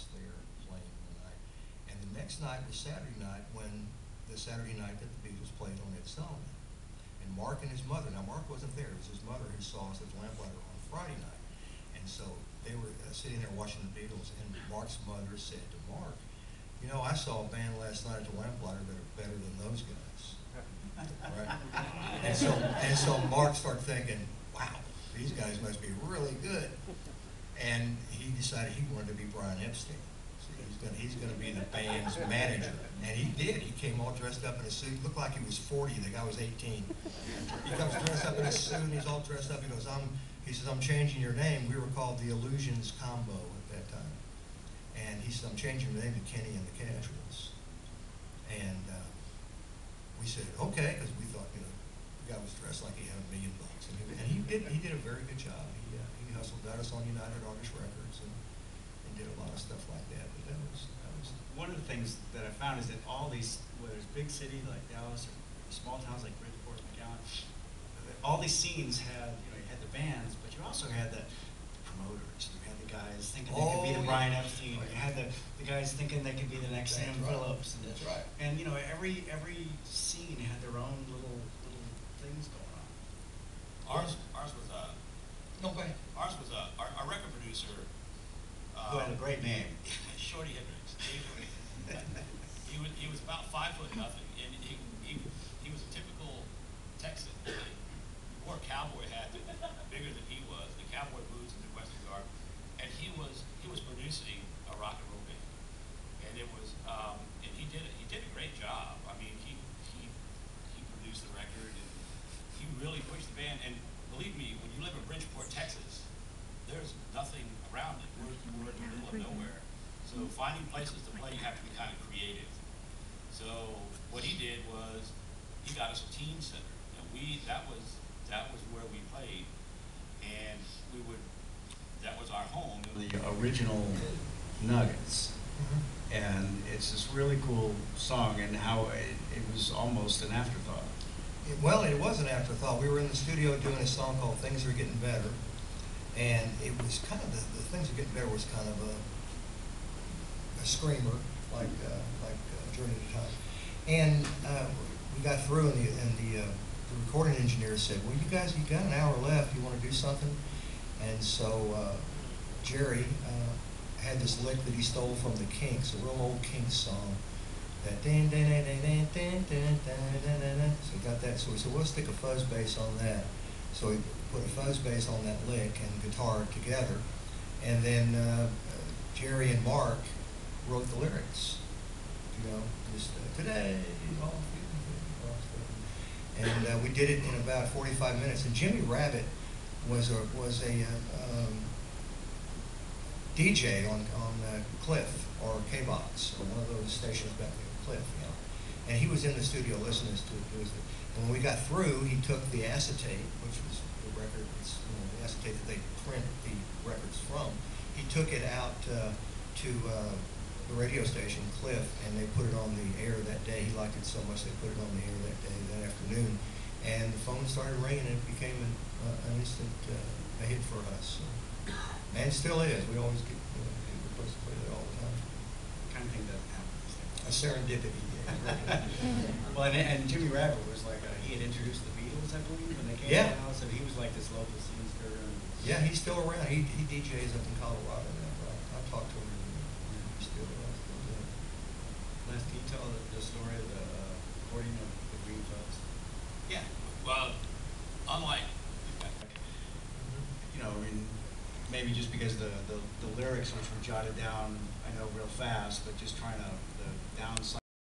us there playing one night. And the next night was Saturday night, when the Saturday night that the Beatles played on Ed Sullivan. And Mark and his mother, now Mark wasn't there, it was his mother who saw us at the Lamplighter on Friday night. And so they were sitting there watching the Beatles, and Mark's mother said to Mark, you know, I saw a band last night at the Lamplighter that are better than those guys. Right? And so Mark started thinking, wow, these guys must be really good. And he decided he wanted to be Brian Epstein. So he's going to be the band's manager. And he did. He came all dressed up in a suit. Looked like he was 40. The guy was 18. He comes dressed up in a suit, and he's all dressed up. He goes, he says, I'm changing your name. We were called the Illusions Combo at that time. And he said, I'm changing your name to Kenny and the Kasuals. And we said, okay, because we thought, you know, the guy was dressed like he had $1 million. And he did a very good job. He hustled, got us on United Artists Records, and did a lot of stuff like that. But that was one of the things that I found is that all these, whether it's big cities like Dallas or small towns like Bridgeport, McAllen, all these scenes had, you know, you had the bands, but you also had the promoters. You had the guys thinking they could be the Brian Epstein. You had the guys thinking they could be the next Sam Phillips. And that's right. And you know, every scene had their own little things going on. Ours was ours was our record producer. Who had a great name. Shorty Hendricks. He was about 5'0", and he was a typical Texan. He wore a cowboy hat bigger than he was, the cowboy boots and the western garb, and he was producing a rock and roll band, and it was and he did a great job. I mean, he produced the record, and he really pushed the band. And believe me, when you live in Bridgeport, Texas, there's nothing around it. We're in the middle of nowhere. So finding places to play, you have to be kind of creative. So what he did was he got us a teen center, and that was where we played, and that was our home. The original Nuggets, and it's this really cool song, and how it was almost an afterthought. Well, it was an afterthought. We were in the studio doing a song called Things Are Getting Better, and it was kind of, the Things Are Getting Better was kind of a screamer, like Journey to Time. And we got through, and the recording engineer said, well, you guys, you got an hour left, you want to do something? And so Jerry had this lick that he stole from the Kinks, a real old Kinks song, that din din din din din din din din. So he got that, so we said, we'll stick a fuzz bass on that. So he put a fuzz bass on that lick and guitar together, and then Jerry and Mark wrote the lyrics. You know, just today, and we did it in about 45 minutes. And Jimmy Rabbit was a DJ on Cliff or K-Box or one of those stations back there, Cliff, you know. And he was in the studio listening to it. And when we got through, he took the acetate, which was the record, the acetate that they print the records from. He took it out to the radio station, Cliff, and they put it on the air that day. He liked it so much they put it on the air that day, that afternoon. And the phone started ringing, and it became an instant hit for us. So. And it still is. We always get requests to play that all the time. Kind of thing doesn't happen. A serendipity, yeah. Well, and Jimmy Rabbit was like, he had introduced the Beatles, I believe, when they came to the house, and he was like this local scenester. Yeah, he's still around. He DJs up in Colorado now. I talked to him. He's still there. Les, can you tell the story of the recording of the Green Fuzz? Yeah. Well, unlike, you know, I mean, maybe just because the lyrics, which were jotted down, I know, real fast, but just trying to, the downside.